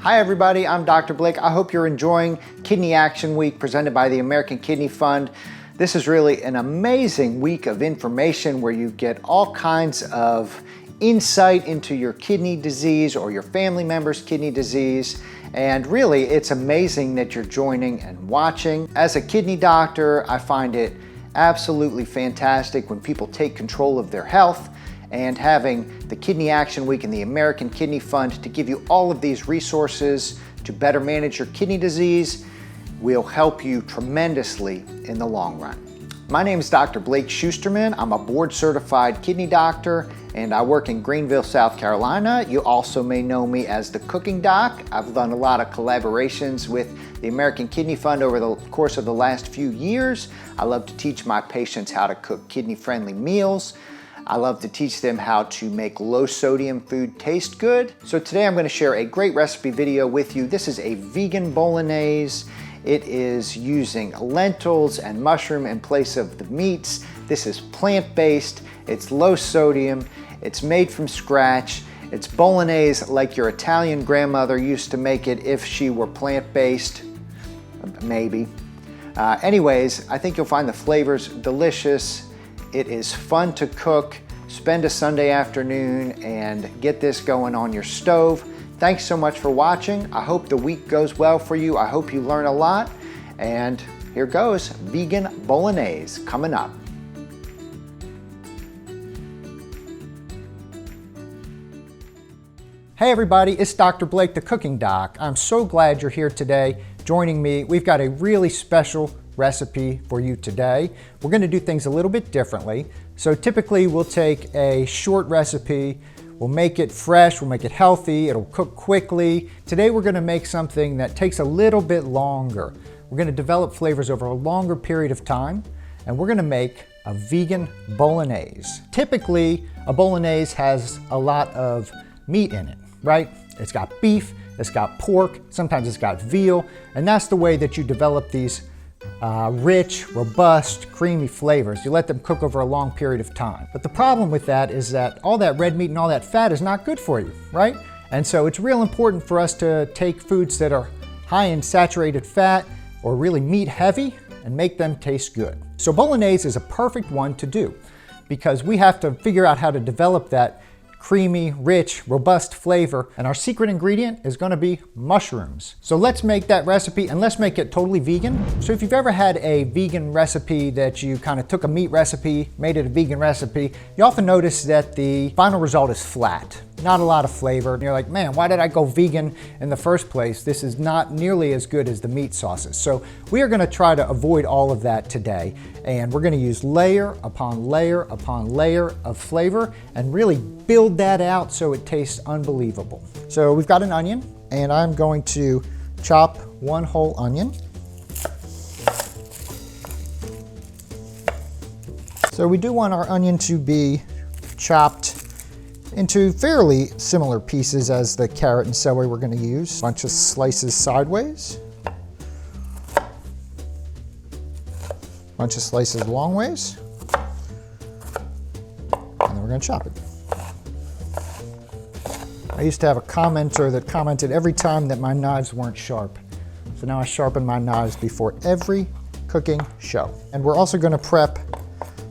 Hi everybody, I'm Dr. Blake. I hope you're enjoying Kidney Action Week presented by the American Kidney Fund. This is really an amazing week of information where you get all kinds of insight into your kidney disease or your family member's kidney disease. And really, it's amazing that you're joining and watching. As a kidney doctor, I find it absolutely fantastic when people take control of their health, and having the Kidney Action Week and the American Kidney Fund to give you all of these resources to better manage your kidney disease will help you tremendously in the long run. My name is Dr. Blake Schusterman. I'm a board-certified kidney doctor and I work in Greenville, South Carolina. You also may know me as the Cooking Doc. I've done a lot of collaborations with the American Kidney Fund over the course of the last few years. I love to teach my patients how to cook kidney-friendly meals. I love to teach them how to make low sodium food taste good. So today I'm going to share a great recipe video with you. This is a vegan Bolognese. It is using lentils and mushroom in place of the meats. This is plant-based, it's low sodium, it's made from scratch. It's Bolognese like your Italian grandmother used to make it if she were plant-based, maybe. Anyways, I think you'll find the flavors delicious. It is fun to cook. Spend a Sunday afternoon and get this going on your stove. Thanks so much for watching. I hope the week goes well for you. I hope you learn a lot. And here goes, vegan Bolognese coming up. Hey everybody, it's Dr. Blake, the Cooking Doc. I'm so glad you're here today joining me. We've got a really special recipe for you today. We're going to do things a little bit differently. So typically we'll take a short recipe, we'll make it fresh, we'll make it healthy, it'll cook quickly. Today we're going to make something that takes a little bit longer. We're going to develop flavors over a longer period of time, and we're going to make a vegan Bolognese. Typically a Bolognese has a lot of meat in it, right? It's got beef, it's got pork, sometimes it's got veal, and that's the way that you develop these rich, robust, creamy flavors. You let them cook over a long period of time. But the problem with that is that all that red meat and all that fat is not good for you, right? And so it's real important for us to take foods that are high in saturated fat or really meat heavy and make them taste good. So Bolognese is a perfect one to do because we have to figure out how to develop that creamy, rich, robust flavor, and our secret ingredient is going to be mushrooms. So let's make that recipe, and let's make it totally vegan. So if you've ever had a vegan recipe that you kind of took a meat recipe, made it a vegan recipe, you often notice that the final result is flat. Not a lot of flavor. And you're like, man, why did I go vegan in the first place? This is not nearly as good as the meat sauces. So we are going to try to avoid all of that today. And we're going to use layer upon layer upon layer of flavor and really build that out so it tastes unbelievable. So we've got an onion, and I'm going to chop one whole onion. So we do want our onion to be chopped into fairly similar pieces as the carrot and celery we're going to use. A bunch of slices sideways. Bunch of slices long ways. And then we're going to chop it. I used to have a commenter that commented every time that my knives weren't sharp. So now I sharpen my knives before every cooking show. And we're also going to prep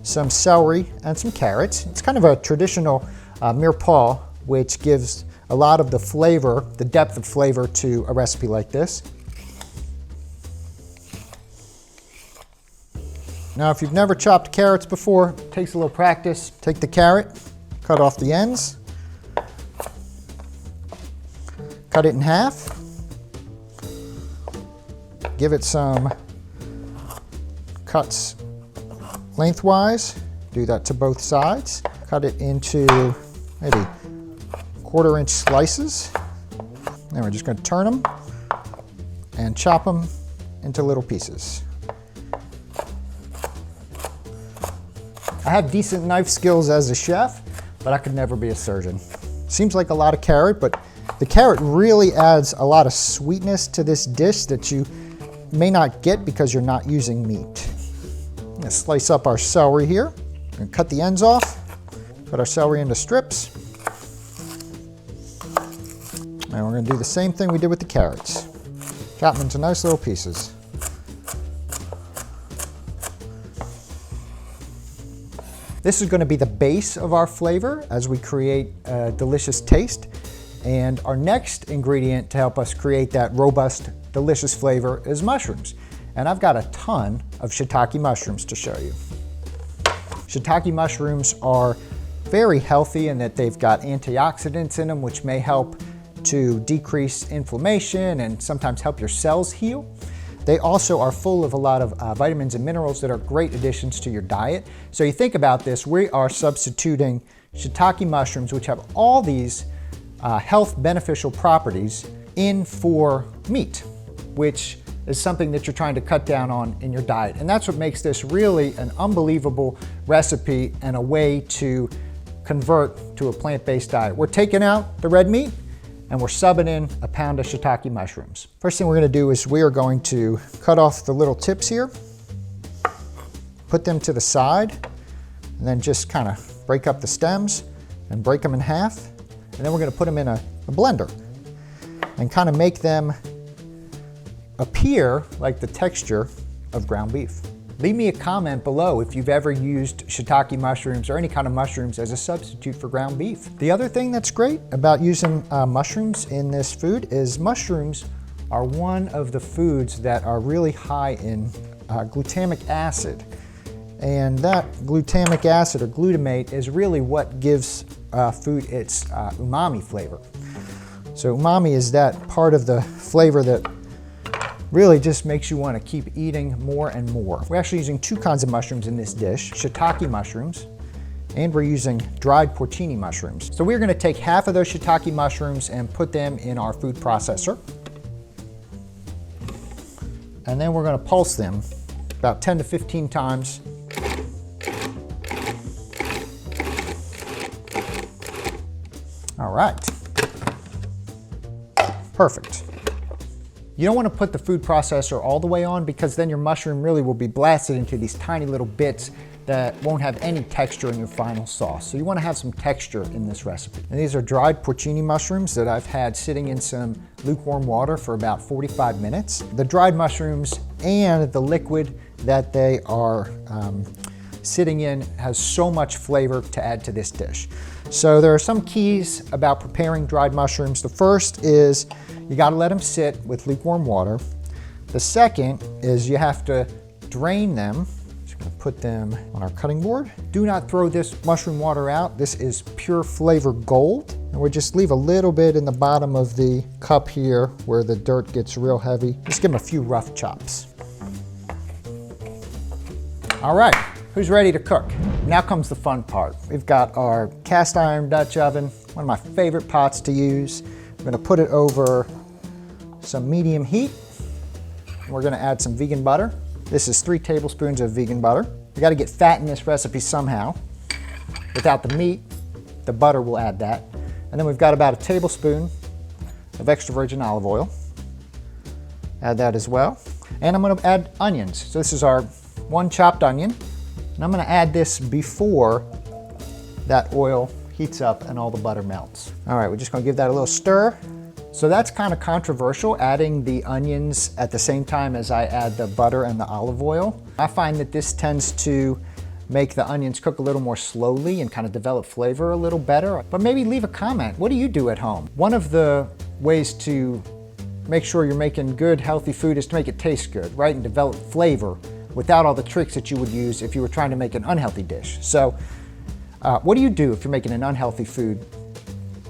some celery and some carrots. It's kind of a traditional mirepoix, which gives a lot of the flavor, the depth of flavor to a recipe like this. Now, if you've never chopped carrots before, it takes a little practice. Take the carrot, cut off the ends, cut it in half, give it some cuts lengthwise, do that to both sides, cut it into maybe 1/4 inch slices. Then we're just going to turn them and chop them into little pieces. I have decent knife skills as a chef, but I could never be a surgeon. Seems like a lot of carrot, but the carrot really adds a lot of sweetness to this dish that you may not get because you're not using meat. I'm going to slice up our celery here and cut the ends off. Cut our celery into strips. And we're gonna do the same thing we did with the carrots. Chop them into nice little pieces. This is gonna be the base of our flavor as we create a delicious taste. And our next ingredient to help us create that robust, delicious flavor is mushrooms. And I've got a ton of shiitake mushrooms to show you. Shiitake mushrooms are very healthy in that they've got antioxidants in them, which may help to decrease inflammation and sometimes help your cells heal. They also are full of a lot of vitamins and minerals that are great additions to your diet. So you think about this, we are substituting shiitake mushrooms, which have all these health beneficial properties, in for meat, which is something that you're trying to cut down on in your diet. And that's what makes this really an unbelievable recipe and a way to convert to a plant-based diet. We're taking out the red meat and we're subbing in a pound of shiitake mushrooms. First thing we're gonna do is we are going to cut off the little tips here, put them to the side, and then just kind of break up the stems and break them in half. And then we're gonna put them in a blender and kind of make them appear like the texture of ground beef. Leave me a comment below if you've ever used shiitake mushrooms or any kind of mushrooms as a substitute for ground beef. The other thing that's great about using mushrooms in this food is mushrooms are one of the foods that are really high in glutamic acid. And that glutamic acid or glutamate is really what gives food its umami flavor. So umami is that part of the flavor that really just makes you want to keep eating more and more. We're actually using two kinds of mushrooms in this dish, shiitake mushrooms, and we're using dried porcini mushrooms. So we're going to take half of those shiitake mushrooms and put them in our food processor. And then we're going to pulse them about 10 to 15 times. All right, perfect. You don't want to put the food processor all the way on because then your mushroom really will be blasted into these tiny little bits that won't have any texture in your final sauce. So you want to have some texture in this recipe. And these are dried porcini mushrooms that I've had sitting in some lukewarm water for about 45 minutes. The dried mushrooms and the liquid that they are sitting in has so much flavor to add to this dish. So there are some keys about preparing dried mushrooms. The first is you gotta let them sit with lukewarm water. The second is you have to drain them. Just gonna put them on our cutting board. Do not throw this mushroom water out. This is pure flavor gold. And we'll just leave a little bit in the bottom of the cup here where the dirt gets real heavy. Just give them a few rough chops. All right, who's ready to cook? Now comes the fun part. We've got our cast iron Dutch oven, one of my favorite pots to use. We're gonna put it over some medium heat. We're gonna add some vegan butter. This is 3 tablespoons of vegan butter. You gotta get fat in this recipe somehow. Without the meat, the butter will add that. And then we've got about a tablespoon of extra virgin olive oil. Add that as well. And I'm gonna add onions. So this is our 1 chopped onion. And I'm gonna add this before that oil heats up and all the butter melts. All right, we're just gonna give that a little stir. So that's kind of controversial, adding the onions at the same time as I add the butter and the olive oil. I find that this tends to make the onions cook a little more slowly and kind of develop flavor a little better. But maybe leave a comment. What do you do at home? One of the ways to make sure you're making good, healthy food is to make it taste good, right? And develop flavor without all the tricks that you would use if you were trying to make an unhealthy dish. So what do you do if you're making an unhealthy food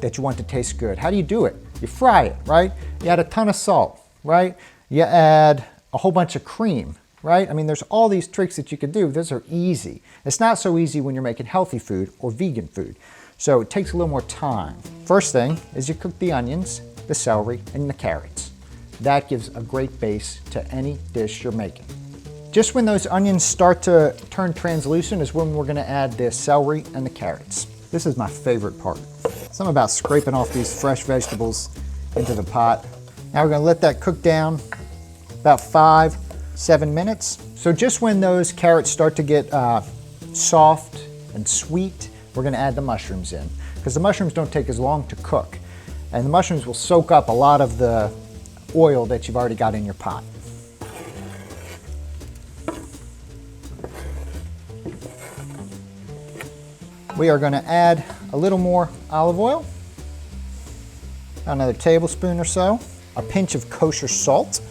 that you want to taste good? How do you do it? You fry it, right? You add a ton of salt, right? You add a whole bunch of cream, right? I mean, there's all these tricks that you could do. Those are easy. It's not so easy when you're making healthy food or vegan food. So it takes a little more time. First thing is you cook the onions, the celery, and the carrots. That gives a great base to any dish you're making. Just when those onions start to turn translucent is when we're gonna add the celery and the carrots. This is my favorite part. Something about scraping off these fresh vegetables into the pot. Now we're gonna let that cook down about 5-7 minutes. So just when those carrots start to get soft and sweet, we're gonna add the mushrooms in, because the mushrooms don't take as long to cook. and the mushrooms will soak up a lot of the oil that you've already got in your pot. We are going to add a little more olive oil, another tablespoon or so, a pinch of kosher salt,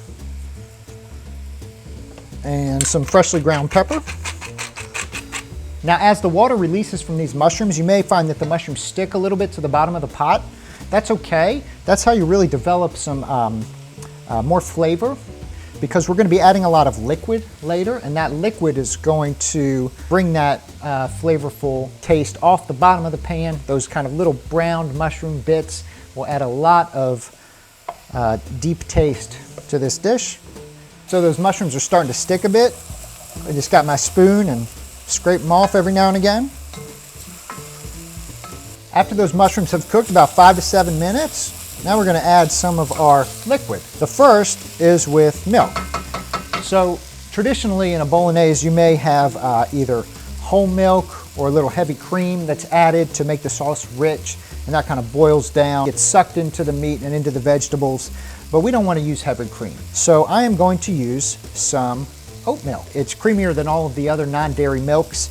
and some freshly ground pepper. Now, as the water releases from these mushrooms, you may find that the mushrooms stick a little bit to the bottom of the pot. That's okay. That's how you really develop some more flavor, because we're going to be adding a lot of liquid later, and that liquid is going to bring that flavorful taste off the bottom of the pan. Those kind of little browned mushroom bits will add a lot of deep taste to this dish. So those mushrooms are starting to stick a bit. I just got my spoon and scrape them off every now and again. After those mushrooms have cooked about 5 to 7 minutes, now we're going to add some of our liquid. The first is with milk. So traditionally in a Bolognese, you may have either whole milk or a little heavy cream that's added to make the sauce rich, and that kind of boils down, gets sucked into the meat and into the vegetables, but we don't want to use heavy cream. So I am going to use some oat milk. It's creamier than all of the other non-dairy milks.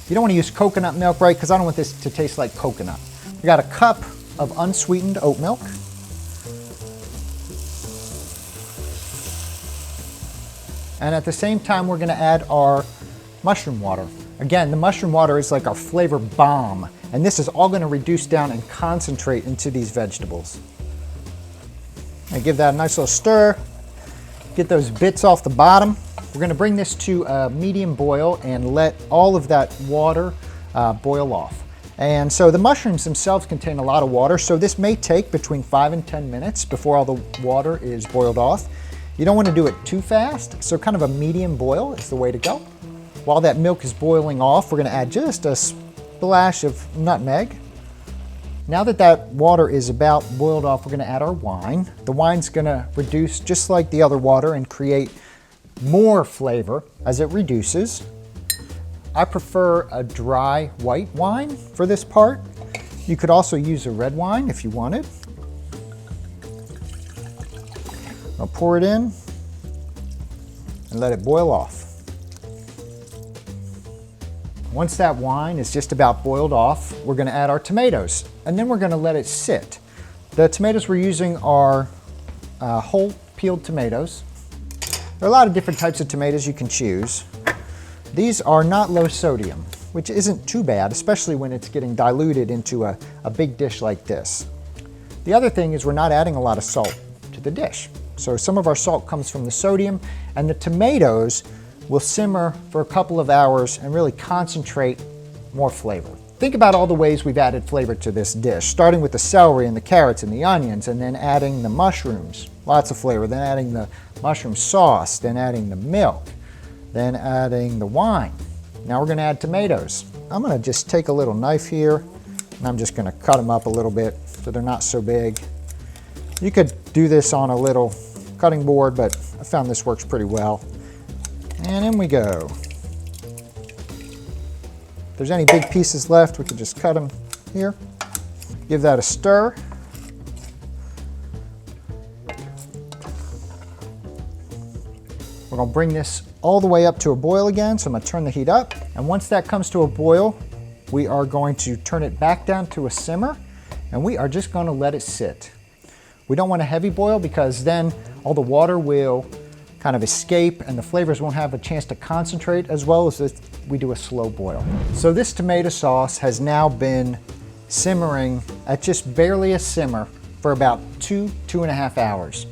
You don't want to use coconut milk, right? Because I don't want this to taste like coconut. We got a cup of unsweetened oat milk. And at the same time, we're going to add our mushroom water. Again, the mushroom water is like our flavor bomb, and this is all going to reduce down and concentrate into these vegetables. I give that a nice little stir. Get those bits off the bottom. We're going to bring this to a medium boil and let all of that water boil off. And so the mushrooms themselves contain a lot of water, so this may take between 5 and 10 minutes before all the water is boiled off. You don't want to do it too fast, so kind of a medium boil is the way to go. While that milk is boiling off, we're going to add just a splash of nutmeg. Now that that water is about boiled off, we're going to add our wine. The wine's going to reduce just like the other water and create more flavor as it reduces. I prefer a dry white wine for this part. You could also use a red wine if you wanted. I'll pour it in and let it boil off. Once that wine is just about boiled off, we're going to add our tomatoes, and then we're going to let it sit. The tomatoes we're using are whole peeled tomatoes. There are a lot of different types of tomatoes you can choose. These are not low sodium, which isn't too bad, especially when it's getting diluted into a big dish like this. The other thing is we're not adding a lot of salt to the dish. So some of our salt comes from the sodium, and the tomatoes will simmer for a couple of hours and really concentrate more flavor. Think about all the ways we've added flavor to this dish, starting with the celery and the carrots and the onions, and then adding the mushrooms, lots of flavor, then adding the mushroom sauce, then adding the milk, then adding the wine. Now we're going to add tomatoes. I'm going to just take a little knife here, and I'm just going to cut them up a little bit so they're not so big. You could do this on a little cutting board, but I found this works pretty well. And in we go. If there's any big pieces left, we can just cut them here. Give that a stir. We're going to bring this all the way up to a boil again, so I'm going to turn the heat up. And once that comes to a boil, we are going to turn it back down to a simmer, and we are just going to let it sit. We don't want a heavy boil because then all the water will kind of escape and the flavors won't have a chance to concentrate as well as if we do a slow boil. So this tomato sauce has now been simmering at just barely a simmer for about 2.5 hours.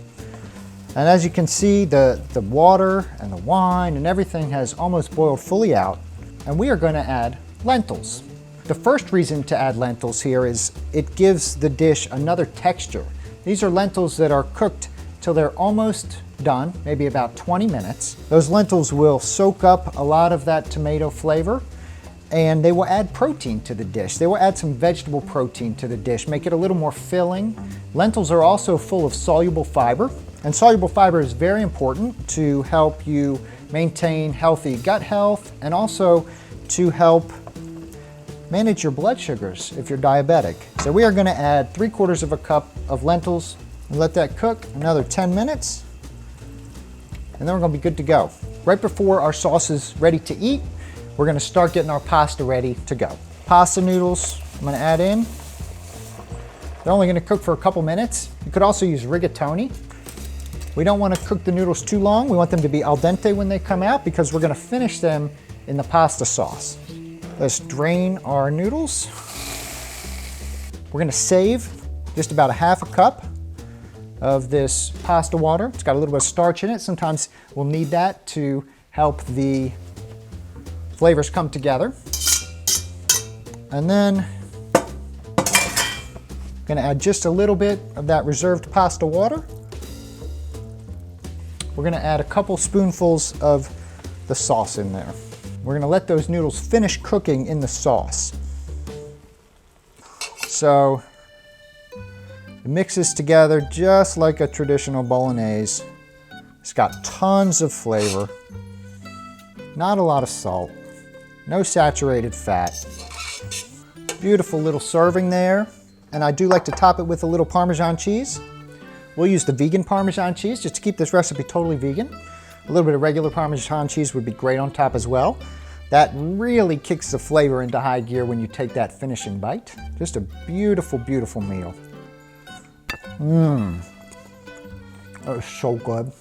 And as you can see, the water and the wine and everything has almost boiled fully out, and we are going to add lentils. The first reason to add lentils here is it gives the dish another texture. These are lentils that are cooked till they're almost done, maybe about 20 minutes. Those lentils will soak up a lot of that tomato flavor, and they will add protein to the dish. They will add some vegetable protein to the dish, make it a little more filling. Lentils are also full of soluble fiber, and soluble fiber is very important to help you maintain healthy gut health and also to help manage your blood sugars if you're diabetic. So we are gonna add 3/4 of a cup of lentils and let that cook another 10 minutes. And then we're gonna be good to go. Right before our sauce is ready to eat, we're gonna start getting our pasta ready to go. Pasta noodles, I'm gonna add in. They're only gonna cook for a couple minutes. You could also use rigatoni. We don't wanna cook the noodles too long. We want them to be al dente when they come out because we're gonna finish them in the pasta sauce. Let's drain our noodles. We're gonna save just about a half a cup of this pasta water. It's got a little bit of starch in it. Sometimes we'll need that to help the flavors come together. And then I'm gonna add just a little bit of that reserved pasta water. We're gonna add a couple spoonfuls of the sauce in there. We're gonna let those noodles finish cooking in the sauce. So it mixes together just like a traditional Bolognese. It's got tons of flavor, not a lot of salt, no saturated fat. Beautiful little serving there. And I do like to top it with a little Parmesan cheese. We'll use the vegan Parmesan cheese just to keep this recipe totally vegan. A little bit of regular Parmesan cheese would be great on top as well. That really kicks the flavor into high gear when you take that finishing bite. Just a beautiful, beautiful meal. That is so good.